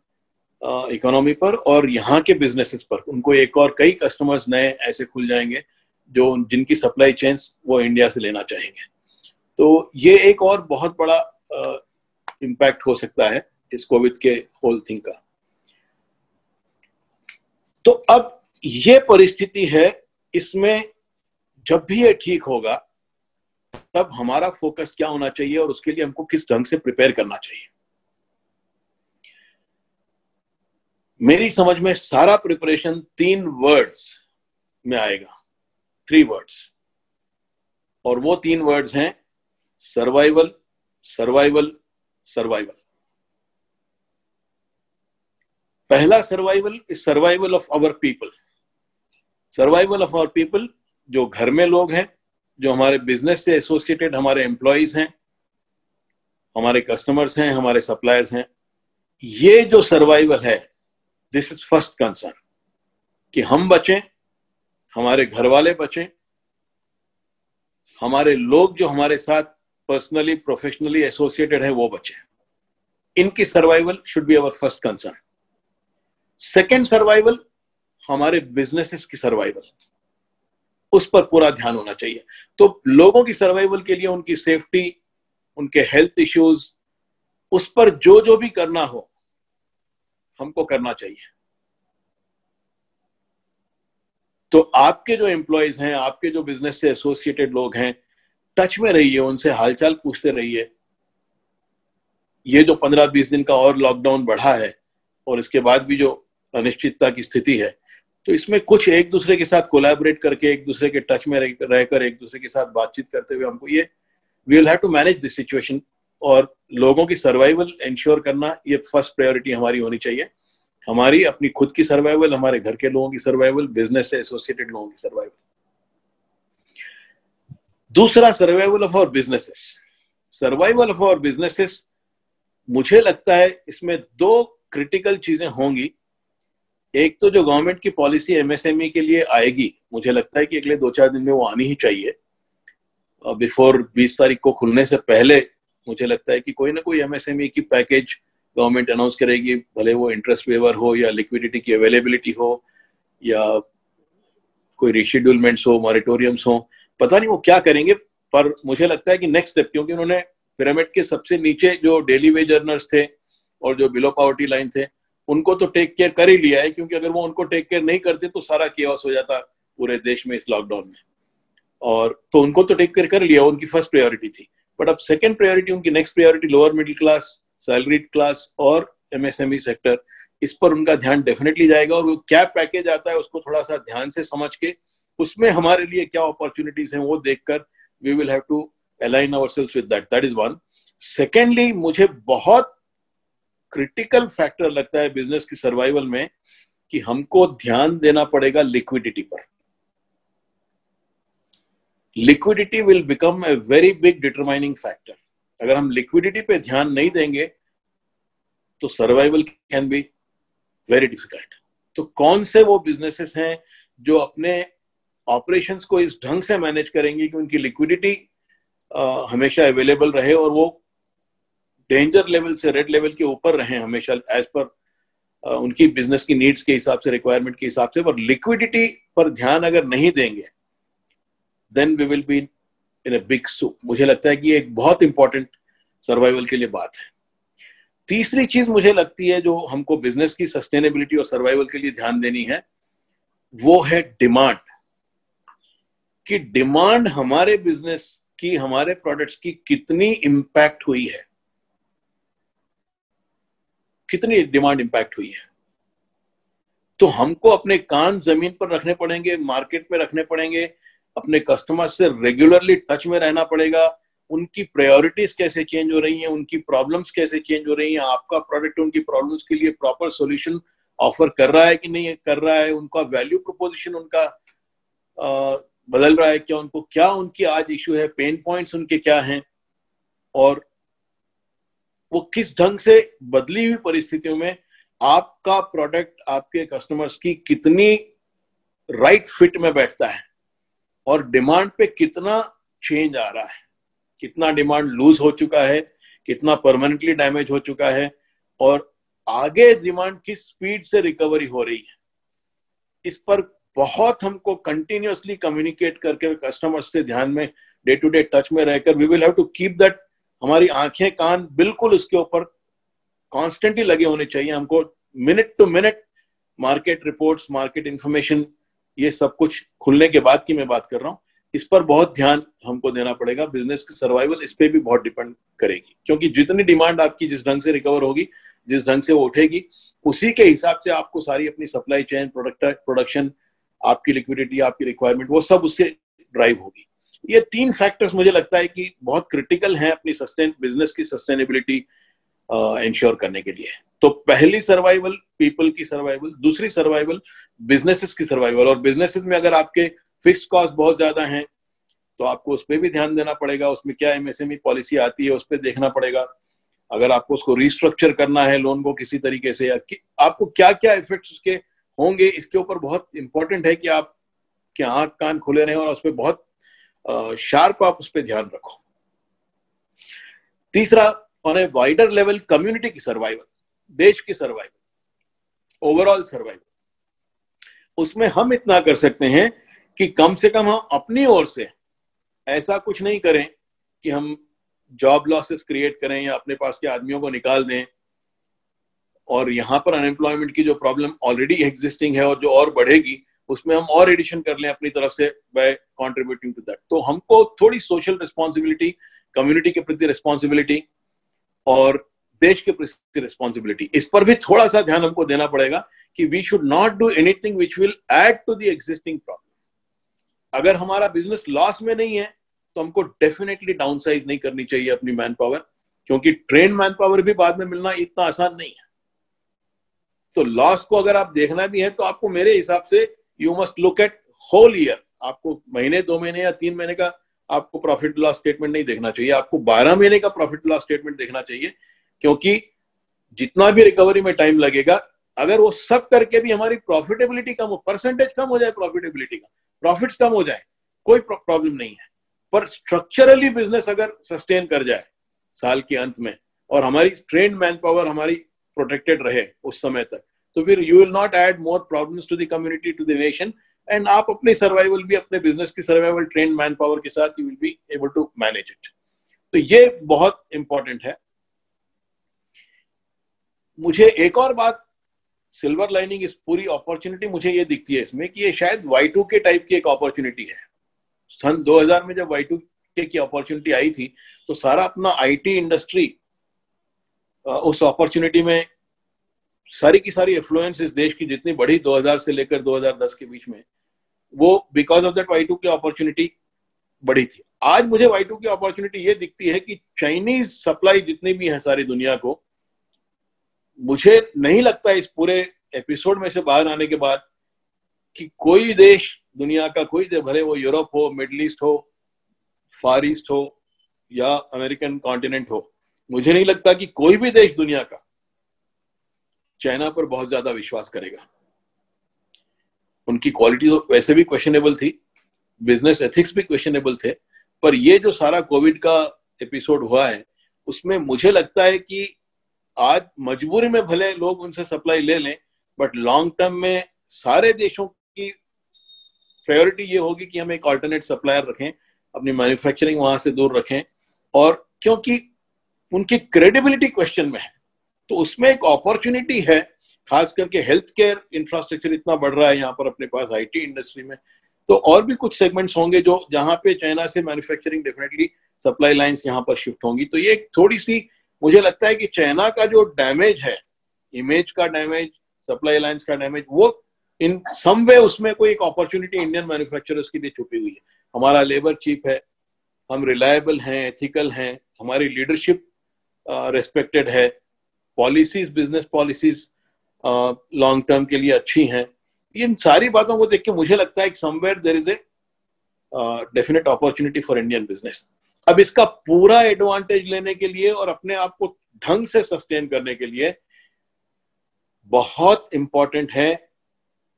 इकोनॉमी पर और यहाँ के बिजनेसेस पर, उनको एक और कई कस्टमर्स नए ऐसे खुल जाएंगे जो जिनकी सप्लाई चेन्स वो इंडिया से लेना चाहेंगे। तो ये एक और बहुत बड़ा इम्पैक्ट हो सकता है इस कोविड के होल थिंग का। तो अब ये परिस्थिति है, इसमें जब भी ये ठीक होगा तब हमारा फोकस क्या होना चाहिए और उसके लिए हमको किस ढंग से प्रिपेयर करना चाहिए। मेरी समझ में सारा प्रिपरेशन 3 वर्ड्स में आएगा, 3 वर्ड्स, और वो 3 वर्ड्स हैं सर्वाइवल, सर्वाइवल, सर्वाइवल। पहला survival is survival of our people. Survival of our people, जो घर में लोग हैं, जो हमारे बिजनेस से एसोसिएटेड हमारे एम्प्लॉइज हैं, हमारे कस्टमर्स हैं, हमारे सप्लायर्स हैं, ये जो सर्वाइवल है, दिस इज फर्स्ट कंसर्न, कि हम बचें, हमारे घर वाले बचें, हमारे लोग जो हमारे साथ पर्सनली प्रोफेशनली एसोसिएटेड है वो बचें। इनकी survival should be our first concern. Second survival, हमारे बिजनेसेस की सर्वाइवल। उस पर पूरा ध्यान होना चाहिए। तो लोगों की सर्वाइवल के लिए, उनकी सेफ्टी, उनके हेल्थ इश्यूज, उस पर जो जो भी करना हो हमको करना चाहिए। तो आपके जो एम्प्लॉयज हैं, आपके जो बिजनेस से एसोसिएटेड लोग हैं, टच में रहिए, उनसे हालचाल पूछते रहिए। ये जो 15-20 दिन का और लॉकडाउन बढ़ा है और इसके बाद भी जो अनिश्चितता की स्थिति है, तो इसमें कुछ एक दूसरे के साथ कोलैबोरेट करके, एक दूसरे के टच में रहकर, एक दूसरे के साथ बातचीत करते हुए हमको ये we will have to manage this situation. और लोगों की सर्वाइवल इंश्योर करना ये फर्स्ट प्रायोरिटी हमारी होनी चाहिए। हमारी अपनी खुद की सर्वाइवल, हमारे घर के लोगों की सर्वाइवल, बिजनेस से एसोसिएटेड लोगों की सर्वाइवल। दूसरा, survival of our businesses. Survival of our businesses, मुझे लगता है इसमें दो क्रिटिकल चीजें होंगी। एक तो जो गवर्नमेंट की पॉलिसी एमएसएमई के लिए आएगी, मुझे लगता है कि अगले 2-4 दिन में वो आनी ही चाहिए। बिफोर 20 तारीख को खुलने से पहले मुझे लगता है कि कोई ना कोई एमएसएमई की पैकेज गवर्नमेंट अनाउंस करेगी, भले वो इंटरेस्ट वेवर हो या लिक्विडिटी की अवेलेबिलिटी हो या कोई रिशेड्यूलमेंट्स हो, मॉरेटोरियम्स हो, पता नहीं वो क्या करेंगे। पर मुझे लगता है कि नेक्स्ट स्टेप, क्योंकि उन्होंने पिरामिड के सबसे नीचे जो डेली वेज अर्नर्स थे और जो बिलो पॉवर्टी लाइन थे, उनको तो टेक केयर कर ही लिया है, क्योंकि अगर वो उनको टेक केयर नहीं करते तो सारा केओस हो जाता पूरे देश में इस लॉकडाउन में। और तो उनको तो टेक केयर कर लिया, उनकी फर्स्ट प्रायोरिटी थी। बट अब सेकंड प्रायोरिटी, उनकी next priority lower middle class, salaried class और एमएसएमई सेक्टर, इस पर उनका ध्यान डेफिनेटली जाएगा। और वो क्या पैकेज आता है उसको थोड़ा सा ध्यान से समझ के, उसमें हमारे लिए क्या अपॉर्चुनिटीज हैं वो देखकर we will have to align ourselves with that. That is one. Secondly, मुझे बहुत क्रिटिकल फैक्टर लगता है बिजनेस की सर्वाइवल में कि हमको ध्यान देना पड़ेगा लिक्विडिटी पर। Liquidity will become a very big determining factor. अगर हम लिक्विडिटी पे ध्यान नहीं देंगे तो survival can be very difficult. तो कौन से वो बिजनेसेस हैं जो अपने ऑपरेशंस को इस ढंग से मैनेज करेंगे कि उनकी लिक्विडिटी हमेशा अवेलेबल रहे और वो डेंजर लेवल से, रेड लेवल के ऊपर रहे हमेशा, एज पर उनकी बिजनेस की नीड्स के हिसाब से, रिक्वायरमेंट के हिसाब से। पर लिक्विडिटी पर ध्यान अगर नहीं देंगे then we will be in a big soup. मुझे लगता है कि एक बहुत इंपॉर्टेंट सर्वाइवल के लिए बात है। तीसरी चीज मुझे लगती है जो हमको बिजनेस की सस्टेनेबिलिटी और सर्वाइवल के लिए ध्यान देनी है, वो है डिमांड। कि डिमांड हमारे बिजनेस की, हमारे प्रोडक्ट्स की कितनी इंपैक्ट हुई है, कितनी डिमांड इंपैक्ट हुई है। तो हमको अपने कान जमीन पर रखने पड़ेंगे, मार्केट में रखने पड़ेंगे, अपने कस्टमर से रेगुलरली टच में रहना पड़ेगा। उनकी प्रायोरिटीज कैसे चेंज हो रही हैं, उनकी प्रॉब्लम्स कैसे चेंज हो रही हैं, आपका प्रोडक्ट उनकी प्रॉब्लम्स के लिए प्रॉपर सॉल्यूशन ऑफर कर रहा है कि नहीं कर रहा है, उनका वैल्यू प्रोपोजिशन उनका बदल रहा है क्या, उनको क्या उनकी आज इश्यू है, पेन पॉइंट्स उनके क्या हैं, और वो किस ढंग से बदली हुई परिस्थितियों में आपका प्रोडक्ट आपके कस्टमर्स की कितनी राइट फिट में बैठता है और डिमांड पे कितना चेंज आ रहा है, कितना डिमांड लूज हो चुका है, कितना परमानेंटली डैमेज हो चुका है, और आगे डिमांड किस स्पीड से रिकवरी हो रही है। इस पर बहुत हमको कंटिन्यूअसली कम्युनिकेट करके कस्टमर्स से ध्यान में डे टू डे टच में रहकर we will have to keep that, हमारी आंखें कान बिल्कुल उसके ऊपर कॉन्स्टेंटली लगे होने चाहिए। हमको minute to minute market reports, market information, ये सब कुछ खुलने के बाद की मैं बात कर रहा हूँ, इस पर बहुत ध्यान हमको देना पड़ेगा। बिजनेस की सर्वाइवल इस पे भी बहुत डिपेंड करेगी, क्योंकि जितनी डिमांड आपकी जिस ढंग से रिकवर होगी, जिस ढंग से वो उठेगी, उसी के हिसाब से आपको सारी अपनी सप्लाई चेन, प्रोडक्शन, आपकी लिक्विडिटी, आपकी रिक्वायरमेंट, वो सब उससे ड्राइव होगी। ये 3 फैक्टर्स मुझे लगता है कि बहुत क्रिटिकल हैं अपनी बिजनेस की सस्टेनेबिलिटी इंश्योर करने के लिए। तो पहली सर्वाइवल पीपल की सर्वाइवल, दूसरी सर्वाइवल बिजनेसेस की सर्वाइवल। और बिजनेसेस में अगर आपके फिक्स कॉस्ट बहुत ज्यादा हैं तो आपको उस पर भी ध्यान देना पड़ेगा, उसमें क्या एमएसएमई पॉलिसी आती है उस पर देखना पड़ेगा। अगर आपको उसको रिस्ट्रक्चर करना है लोन को किसी तरीके से, या आपको क्या क्या इफेक्ट्स उसके होंगे, इसके ऊपर बहुत इंपॉर्टेंट है कि आप के आंख कान खुले रहें और उस पर बहुत शार्प आप उस पर ध्यान रखो। तीसरा, on a wider level community की सर्वाइवल, देश की सर्वाइवल, ओवरऑल सर्वाइवल। उसमें हम इतना कर सकते हैं कि कम से कम हम अपनी ओर से ऐसा कुछ नहीं करें कि हम जॉब लॉसेस क्रिएट करें या अपने पास के आदमियों को निकाल दें, और यहाँ पर अनएम्प्लॉयमेंट की जो प्रॉब्लम ऑलरेडी एग्जिस्टिंग है और जो और बढ़ेगी उसमें हम और एडिशन कर लें अपनी तरफ से बाय कंट्रीब्यूटिंग टू दैट। तो हमको थोड़ी सोशल रिस्पॉन्सिबिलिटी, कम्युनिटी के प्रति रिस्पॉन्सिबिलिटी और देश के प्रति रिस्पॉन्सिबिलिटी, इस पर भी थोड़ा सा ध्यान हमको देना पड़ेगा कि we should not do anything which will add to the existing problem. अगर हमारा बिजनेस लॉस में नहीं है तो हमको डेफिनेटली डाउनसाइज नहीं करनी चाहिए अपनी मैन पावर, क्योंकि ट्रेन मैन पावर भी बाद में मिलना इतना आसान नहीं है। तो लॉस को अगर आप देखना भी है तो आपको मेरे हिसाब से you must look at whole year. आपको महीने, 2 महीने या 3 महीने का आपको प्रॉफिट लॉस स्टेटमेंट नहीं देखना चाहिए, आपको 12 महीने का प्रॉफिट लॉस स्टेटमेंट देखना चाहिए, क्योंकि जितना भी रिकवरी में टाइम लगेगा, अगर वो सब करके भी हमारी प्रॉफिटेबिलिटी कम हो, परसेंटेज कम हो जाए प्रॉफिटेबिलिटी का, प्रॉफिट्स कम हो जाए, कोई प्रॉब्लम नहीं है, पर स्ट्रक्चरली बिजनेस अगर सस्टेन कर जाए साल के अंत में और हमारी ट्रेंड मैन पावर हमारी प्रोटेक्टेड रहे उस समय तक, तो फिर you will not add more problems to the community, to the nation, and आप अपने सर्वाइवल भी, अपने बिजनेस की सर्वाइवल ट्रेंड मैन पावर के साथ you will be able to manage it. तो ये बहुत इंपॉर्टेंट है। मुझे एक और बात, सिल्वर लाइनिंग इस पूरी अपॉर्चुनिटी मुझे ये दिखती है इसमें कि ये शायद Y2K टाइप की एक अपॉर्चुनिटी है। सन 2000 में जब Y2K की अपॉर्चुनिटी आई थी तो सारा अपना IT इंडस्ट्री उस अपॉर्चुनिटी में सारी की सारी एफ्लुएंस इस देश की जितनी बढ़ी 2000 से लेकर 2010 के बीच में, वो because of that Y2K opportunity बढ़ी थी। आज मुझे Y2K अपॉर्चुनिटी ये दिखती है कि चाइनीज सप्लाई जितनी भी है सारी दुनिया को, मुझे नहीं लगता इस पूरे एपिसोड में से बाहर आने के बाद कि कोई देश दुनिया का, कोई देश, भले वो यूरोप हो, मिडिल ईस्ट हो, फार ईस्ट हो या अमेरिकन कॉन्टिनेंट हो, मुझे नहीं लगता कि कोई भी देश दुनिया का चाइना पर बहुत ज्यादा विश्वास करेगा। उनकी क्वालिटी तो वैसे भी क्वेश्चनेबल थी, बिजनेस एथिक्स भी क्वेश्चनेबल थे, पर ये जो सारा कोविड का एपिसोड हुआ है उसमें मुझे लगता है कि आज मजबूरी में भले लोग उनसे सप्लाई ले लें, बट लॉन्ग टर्म में सारे देशों की प्रायोरिटी ये होगी कि हम एक ऑल्टरनेट सप्लायर रखें, अपनी मैन्युफैक्चरिंग वहां से दूर रखें, और क्योंकि उनकी क्रेडिबिलिटी क्वेश्चन में है तो उसमें एक अपॉर्चुनिटी है। खास करके हेल्थ केयर इंफ्रास्ट्रक्चर इतना बढ़ रहा है यहाँ पर अपने पास IT इंडस्ट्री में, तो और भी कुछ सेगमेंट्स होंगे जो जहां पे चाइना से मैन्युफैक्चरिंग डेफिनेटली सप्लाई लाइंस यहाँ पर शिफ्ट होंगी। तो ये थोड़ी सी मुझे लगता है कि चाइना का जो डैमेज है, इमेज का डैमेज, सप्लाई लाइंस का डैमेज, वो इन सम वे उसमें कोई एक अपॉर्चुनिटी इंडियन मैन्युफैक्चरर्स के लिए छुपी हुई है। हमारा लेबर चीप है, हम रिलायबल हैं, एथिकल हैं, हमारी लीडरशिप रेस्पेक्टेड है, policies, business policies long term के लिए अच्छी हैं। इन सारी बातों को देख के मुझे लगता है कि somewhere there is a definite opportunity for Indian business. अब इसका पूरा एडवांटेज लेने के लिए और अपने आप को ढंग से सस्टेन करने के लिए बहुत इंपॉर्टेंट है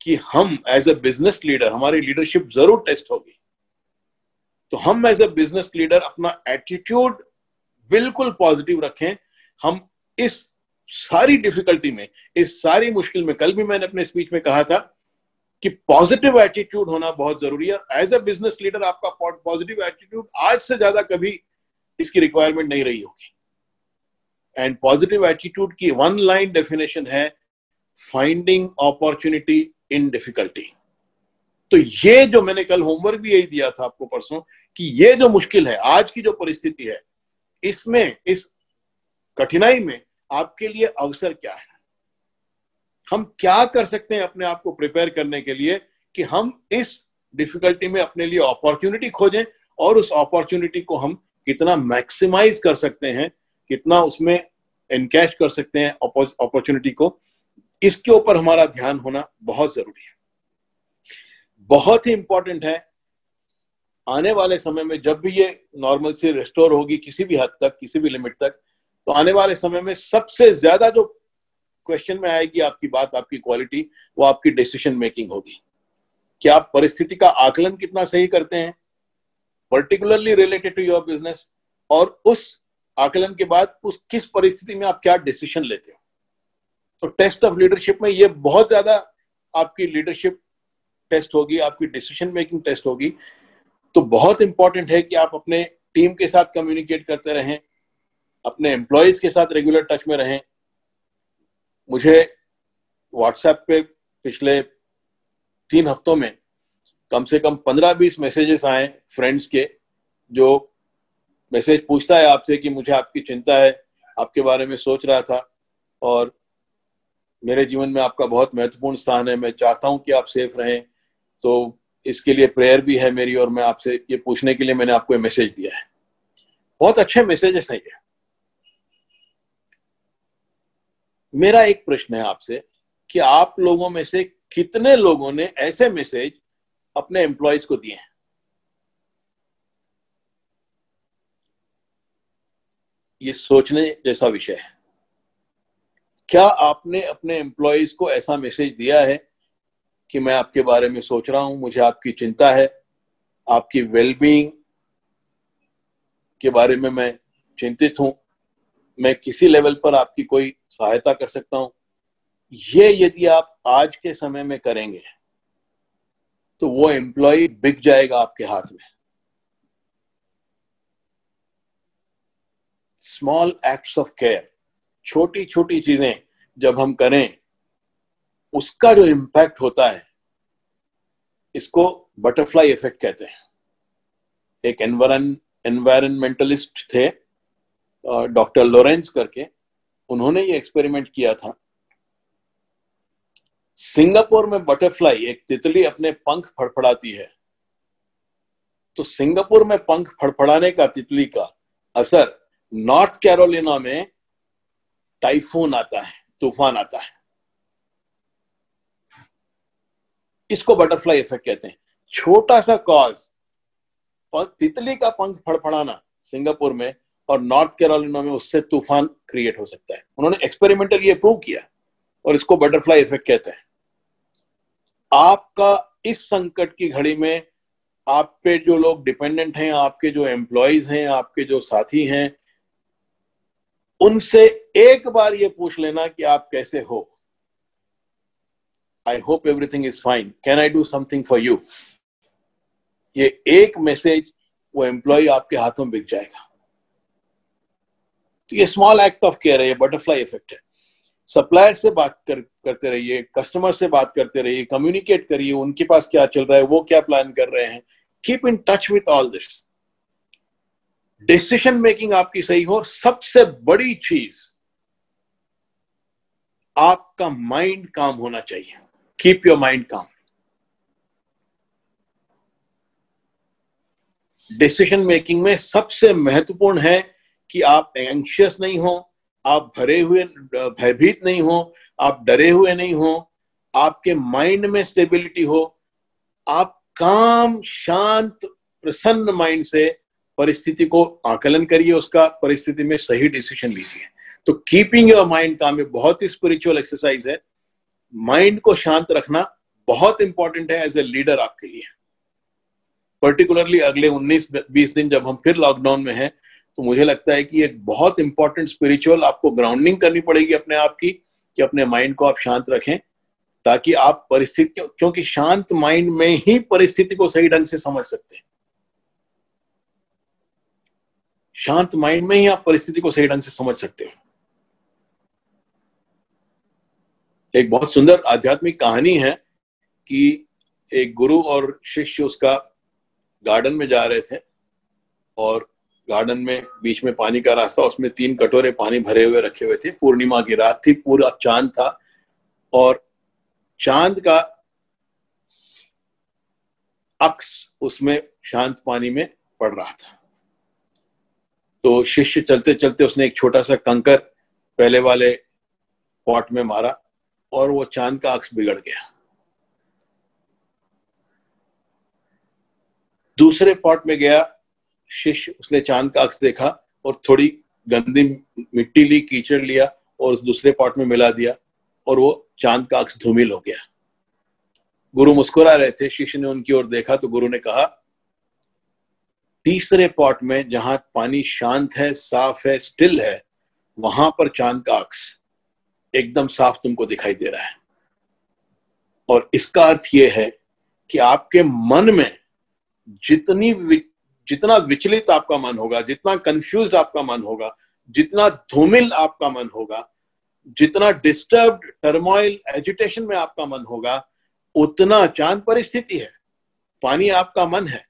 कि हम एज ए बिजनेस लीडर, हमारी लीडरशिप जरूर टेस्ट होगी, तो हम एज ए बिजनेस लीडर अपना एटीट्यूड बिल्कुल पॉजिटिव रखें। हम इस सारी डिफिकल्टी में, इस सारी मुश्किल में, कल भी मैंने अपने स्पीच में कहा था कि पॉजिटिव एटीट्यूड होना बहुत जरूरी है। एज ए बिजनेस लीडर आपका पॉजिटिव एटीट्यूड आज से ज्यादा कभी इसकी रिक्वायरमेंट नहीं रही होगी। एंड पॉजिटिव एटीट्यूड की वन लाइन डेफिनेशन है फाइंडिंग अपॉर्चुनिटी इन डिफिकल्टी। तो ये जो मैंने कल होमवर्क भी यही दिया था आपको परसों कि ये जो मुश्किल है, आज की जो परिस्थिति है, इसमें, इस कठिनाई में आपके लिए अवसर क्या है, हम क्या कर सकते हैं अपने आप को प्रिपेयर करने के लिए कि हम इस डिफिकल्टी में अपने लिए अपॉर्चुनिटी खोजें और उस अपॉर्चुनिटी को हम कितना मैक्सिमाइज कर सकते हैं, कितना उसमें एनकैश कर सकते हैं अपॉर्चुनिटी को, इसके ऊपर हमारा ध्यान होना बहुत जरूरी है। बहुत ही इंपॉर्टेंट है आने वाले समय में, जब भी ये नॉर्मल से रिस्टोर होगी किसी भी हद तक, किसी भी लिमिट तक, तो आने वाले समय में सबसे ज्यादा जो क्वेश्चन में आएगी आपकी बात, आपकी क्वालिटी, वो आपकी डिसीजन मेकिंग होगी कि आप परिस्थिति का आकलन कितना सही करते हैं, particularly related to your business, और उस आकलन के बाद उस किस परिस्थिति में आप क्या डिसीजन लेते हो। तो टेस्ट ऑफ लीडरशिप में ये बहुत ज्यादा आपकी लीडरशिप टेस्ट होगी, आपकी डिसीजन मेकिंग टेस्ट होगी। तो बहुत इंपॉर्टेंट है कि आप अपने टीम के साथ कम्युनिकेट करते रहें, अपने एम्प्लॉयज के साथ रेगुलर टच में रहें। मुझे व्हाट्सएप पे पिछले 3 हफ्तों में कम से कम 15-20 मैसेजेस आए फ्रेंड्स के, जो मैसेज पूछता है आपसे कि मुझे आपकी चिंता है, आपके बारे में सोच रहा था, और मेरे जीवन में आपका बहुत महत्वपूर्ण स्थान है, मैं चाहता हूं कि आप सेफ रहें, तो इसके लिए प्रेयर भी है मेरी, और मैं आपसे ये पूछने के लिए मैंने आपको ये मैसेज दिया है। बहुत अच्छे मैसेजेस हैं ये। मेरा एक प्रश्न है आपसे कि आप लोगों में से कितने लोगों ने ऐसे मैसेज अपने एम्प्लॉयज को दिए हैं? ये सोचने जैसा विषय है। क्या आपने अपने एम्प्लॉयज को ऐसा मैसेज दिया है कि मैं आपके बारे में सोच रहा हूं, मुझे आपकी चिंता है, आपकी वेलबींग के बारे में मैं चिंतित हूं, मैं किसी लेवल पर आपकी कोई सहायता कर सकता हूं? ये यदि आप आज के समय में करेंगे तो वो एम्प्लॉय बिक जाएगा आपके हाथ में। स्मॉल एक्ट्स ऑफ केयर, छोटी छोटी चीजें जब हम करें, उसका जो इम्पैक्ट होता है, इसको बटरफ्लाई इफेक्ट कहते हैं। एक एनवायरमेंटलिस्ट थे, डॉक्टर लॉरेंस करके, उन्होंने ये एक्सपेरिमेंट किया था। सिंगापुर में बटरफ्लाई, एक तितली अपने पंख फड़फड़ाती है, तो सिंगापुर में पंख फड़फड़ाने का तितली का असर नॉर्थ कैरोलिना में टाइफून आता है, तूफान आता है। इसको बटरफ्लाई इफेक्ट कहते हैं। छोटा सा कॉज, तितली का पंख फड़फड़ाना सिंगापुर में, और नॉर्थ कैरोलिना में उससे तूफान क्रिएट हो सकता है। उन्होंने एक्सपेरिमेंटल ये प्रूव किया, और इसको बटरफ्लाई इफेक्ट कहते हैं। आपका इस संकट की घड़ी में आप पे जो लोग डिपेंडेंट हैं, आपके जो एम्प्लॉयज हैं, आपके जो साथी हैं, उनसे एक बार ये पूछ लेना कि आप कैसे हो। I hope everything is fine, can I do something for you. ये एक मैसेज वो एम्प्लॉय आपके हाथों में बिक जाएगा। तो ये स्मॉल एक्ट ऑफ केयर है, ये बटरफ्लाई इफेक्ट है। सप्लायर से बात करते रहिए, कस्टमर से बात करते रहिए, कम्युनिकेट करिए, उनके पास क्या चल रहा है, वो क्या प्लान कर रहे हैं। Keep in touch with all this. Decision making आपकी सही हो। सबसे बड़ी चीज, आपका माइंड काम होना चाहिए। कीप योर माइंड काम। डिसीजन मेकिंग में सबसे महत्वपूर्ण है कि आप एंग्शियस नहीं हो, आप भयभीत नहीं हो, आप डरे हुए नहीं हो, आपके माइंड में स्टेबिलिटी हो, आप काम, शांत, प्रसन्न माइंड से परिस्थिति को आकलन करिए, उसका परिस्थिति में सही डिसीजन लीजिए। तो कीपिंग योर माइंड काम, बहुत ही स्पिरिचुअल एक्सरसाइज है। माइंड को शांत रखना बहुत इंपॉर्टेंट है एज ए लीडर आपके लिए। पर्टिकुलरली अगले 19-20 दिन जब हम फिर लॉकडाउन में हैं, तो मुझे लगता है कि एक बहुत इंपॉर्टेंट स्पिरिचुअल आपको ग्राउंडिंग करनी पड़ेगी अपने आप की, कि अपने माइंड को आप शांत रखें, ताकि आप परिस्थिति, क्योंकि शांत माइंड में ही परिस्थिति को सही ढंग से समझ सकते हैं। शांत माइंड में ही आप परिस्थिति को सही ढंग से समझ सकते हो। एक बहुत सुंदर आध्यात्मिक कहानी है कि एक गुरु और शिष्य उसका गार्डन में जा रहे थे, और गार्डन में बीच में पानी का रास्ता, उसमें 3 कटोरे पानी भरे हुए रखे हुए थे। पूर्णिमा की रात थी, पूरा चांद था, और चांद का अक्स उसमें शांत पानी में पड़ रहा था। तो शिष्य चलते चलते उसने एक छोटा सा कंकर पहले वाले पॉट में मारा, और वो चांद का अक्स बिगड़ गया। दूसरे पॉट में गया शिष्य, उसने चांद का अक्स देखा और थोड़ी गंदी मिट्टी ली, कीचड़ लिया, और उस दूसरे पॉट में मिला दिया, और वो चांद का अक्स धूमिल हो गया। गुरु मुस्कुरा रहे थे, शिष्य ने उनकी ओर देखा तो गुरु ने कहा, तीसरे पॉट में जहां पानी शांत है, साफ है, स्टिल है, वहां पर चांद का अक्स एकदम साफ तुमको दिखाई दे रहा है। और इसका अर्थ यह है कि आपके मन में जितना विचलित आपका मन होगा, जितना कंफ्यूज्ड आपका मन होगा, जितना धूमिल आपका मन होगा, जितना डिस्टर्ब्ड, टर्मोइल, एजिटेशन में आपका मन होगा, उतना चांद परिस्थिति है, पानी आपका मन है,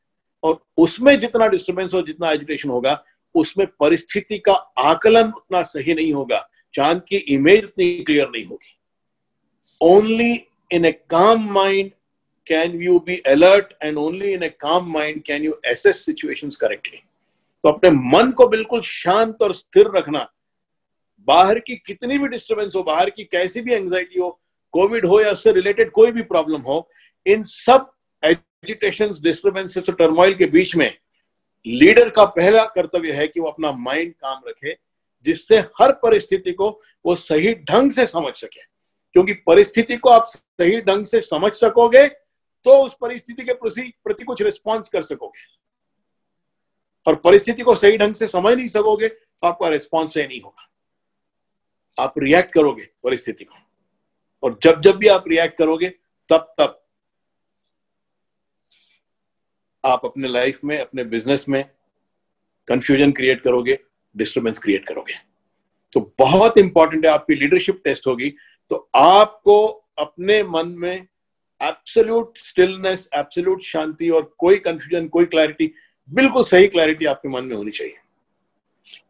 और उसमें जितना डिस्टर्बेंस और जितना एजिटेशन होगा, उसमें परिस्थिति का आकलन उतना सही नहीं होगा, चांद की इमेज उतनी क्लियर नहीं होगी। ओनली इन ए काम mind can you be alert, and only in a calm mind can you assess situations correctly. तो अपने मन को बिल्कुल शांत और स्थिर रखना, बाहर की कितनी भी डिस्टर्बेंस हो, बाहर की कैसी भी एंजाइटी हो, कोविड हो या उससे रिलेटेड कोई भी प्रॉब्लम हो, इन सब एजिटेशंस, डिस्टर्बेंसेस और टर्मोइल के बीच में लीडर का पहला कर्तव्य है कि वो अपना माइंड काम रखे, जिससे हर परिस्थिति को वो सही ढंग से समझ सके। क्योंकि परिस्थिति को आप सही ढंग से समझ सकोगे तो उस परिस्थिति के प्रति कुछ रिस्पॉन्स कर सकोगे, और परिस्थिति को सही ढंग से समझ नहीं सकोगे तो आपका रिस्पॉन्स सही नहीं होगा, आप रिएक्ट करोगे परिस्थिति को, और जब जब भी आप रिएक्ट करोगे तब तब आप अपने लाइफ में, अपने बिजनेस में कंफ्यूजन क्रिएट करोगे, डिस्टर्बेंस क्रिएट करोगे। तो बहुत इंपॉर्टेंट है, आपकी लीडरशिप टेस्ट होगी तो आपको अपने मन में एब्सोल्यूट स्टिलनेस, एब्सोल्यूट शांति और कोई कंफ्यूजन, कोई क्लैरिटी, बिल्कुल सही क्लैरिटी आपके मन में होनी चाहिए।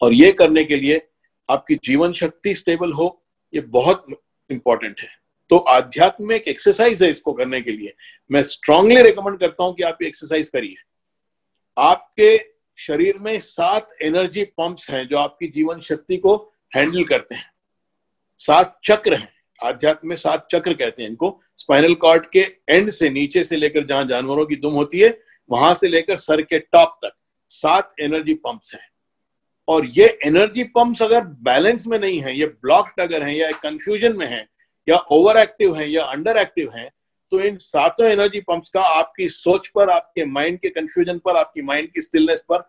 और ये करने के लिए आपकी जीवन शक्ति स्टेबल हो, ये बहुत इंपॉर्टेंट है। तो आध्यात्म में एक एक्सरसाइज है, इसको करने के लिए मैं स्ट्रांगली रिकमेंड करता हूं कि आप ये एक्सरसाइज करिए। आपके शरीर में 7 एनर्जी पंप्स हैं जो आपकी जीवन शक्ति को हैंडल करते हैं। 7 चक्र हैं, आध्यात्म में 7 चक्र कहते हैं इनको। स्पाइनल कॉर्ड के एंड से, नीचे से लेकर जहां जानवरों की दुम होती है, वहां से लेकर सर के टॉप तक 7 एनर्जी पंप्स हैं। और ये एनर्जी पंप्स अगर बैलेंस में नहीं है, ये ब्लॉक्ड अगर हैं, या कंफ्यूजन में है, या ओवर एक्टिव है, या अंडर एक्टिव है, तो इन 7 एनर्जी पंप्स का आपकी सोच पर, आपके माइंड के कंफ्यूजन पर, आपकी माइंड की स्टिलनेस पर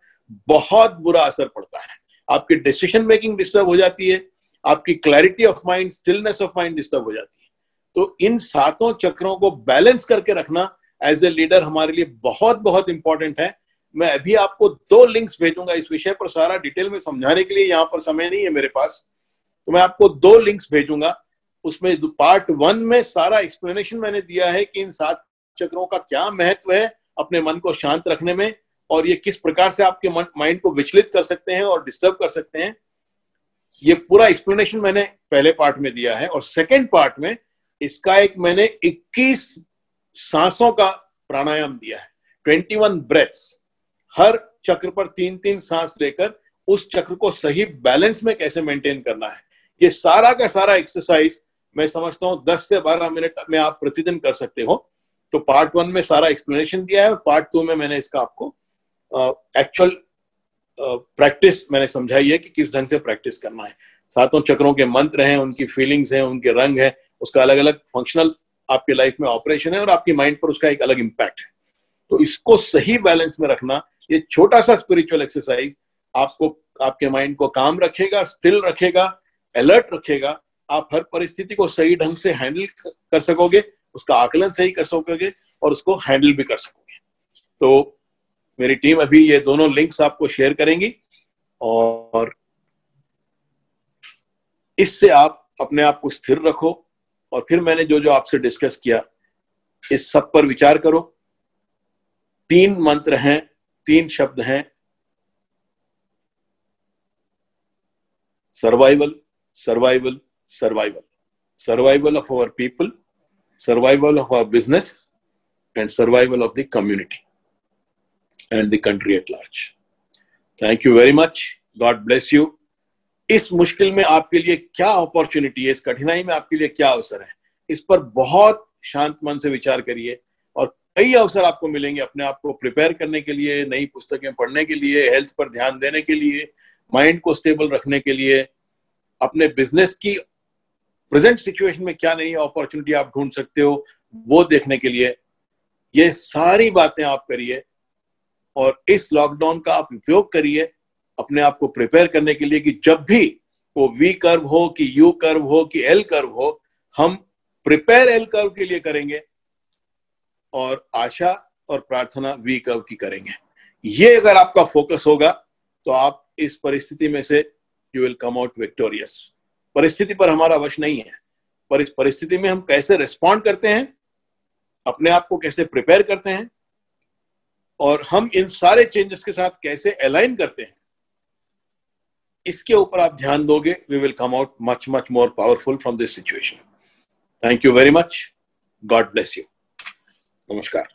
बहुत बुरा असर पड़ता है। आपकी डिसीजन मेकिंग डिस्टर्ब हो जाती है, आपकी clarity of mind, stillness of mind disturb हो जाती है। तो इन 7 चक्रों को बैलेंस करके रखना एज ए लीडर हमारे लिए बहुत बहुत इंपॉर्टेंट है। मैं अभी आपको 2 लिंक्स भेजूंगा इस विषय पर, सारा डिटेल में समझाने के लिए यहाँ पर समय नहीं है मेरे पास, तो मैं आपको 2 लिंक्स भेजूंगा। उसमें पार्ट 1 में सारा एक्सप्लेनेशन मैंने दिया है कि इन 7 चक्रों का क्या महत्व है अपने मन को शांत रखने में, और ये किस प्रकार से आपके माइंड को विचलित कर सकते हैं और डिस्टर्ब कर सकते हैं। ये पूरा एक्सप्लेनेशन मैंने पहले पार्ट में दिया है। और सेकेंड पार्ट में इसका एक मैंने 21 सांसों का प्राणायाम दिया है, 21 ब्रेथ्स, हर चक्र पर 3-3 सांस लेकर उस चक्र को सही बैलेंस में कैसे मेंटेन करना है। ये सारा का सारा एक्सरसाइज मैं समझता हूँ 10 से 12 मिनट में आप प्रतिदिन कर सकते हो। तो पार्ट 1 में सारा एक्सप्लेनेशन दिया है, और पार्ट 2 में मैंने इसका आपको एक्चुअल प्रैक्टिस मैंने समझाई है कि किस ढंग से प्रैक्टिस करना है। 7 चक्रों के मंत्र हैं, उनकी फीलिंग्स हैं, उनके रंग है, उसका अलग अलग फंक्शनल आपके लाइफ में ऑपरेशन है, और आपकी माइंड पर उसका एक अलग इम्पैक्ट है। तो इसको सही बैलेंस में रखना, ये छोटा सा स्पिरिचुअल एक्सरसाइज आपको, आपके माइंड को काम रखेगा, स्टिल रखेगा, अलर्ट रखेगा। आप हर परिस्थिति को सही ढंग से हैंडल कर सकोगे, उसका आकलन सही कर सकोगे, और उसको हैंडल भी कर सकोगे। तो मेरी टीम अभी ये दोनों लिंक्स आपको शेयर करेंगी, और इससे आप अपने आप को स्थिर रखो। और फिर मैंने जो जो आपसे डिस्कस किया, इस सब पर विचार करो। 3 मंत्र हैं, 3 शब्द हैं, survival, survival, survival. Survival of our people, survival of our business, and survival of the community and the country at large. Thank you very much. God bless you. इस मुश्किल में आपके लिए क्या अपॉर्चुनिटी है, इस कठिनाई में आपके लिए क्या अवसर है, इस पर बहुत शांत मन से विचार करिए। और कई अवसर आपको मिलेंगे अपने आप को प्रिपेयर करने के लिए, नई पुस्तकें पढ़ने के लिए, हेल्थ पर ध्यान देने के लिए, माइंड को स्टेबल रखने के लिए, अपने बिजनेस की प्रेजेंट सिचुएशन में क्या नई अपॉर्चुनिटी आप ढूंढ सकते हो वो देखने के लिए। ये सारी बातें आप करिए, और इस लॉकडाउन का आप उपयोग करिए अपने आप को प्रिपेयर करने के लिए कि जब भी वो वी कर्व हो, कि यू कर्व हो, कि एल कर्व हो, हम प्रिपेयर एल कर्व के लिए करेंगे, और आशा और प्रार्थना वी कर्व की करेंगे। ये अगर आपका फोकस होगा तो आप इस परिस्थिति में से you will come out victorious. परिस्थिति पर हमारा वश नहीं है, पर इस परिस्थिति में हम कैसे रिस्पॉन्ड करते हैं, अपने आप को कैसे प्रिपेयर करते हैं और हम इन सारे चेंजेस के साथ कैसे अलाइन करते हैं, इसके ऊपर आप ध्यान दोगे, we will come out much much more powerful from this situation. Thank you very much. God bless you. नमस्कार।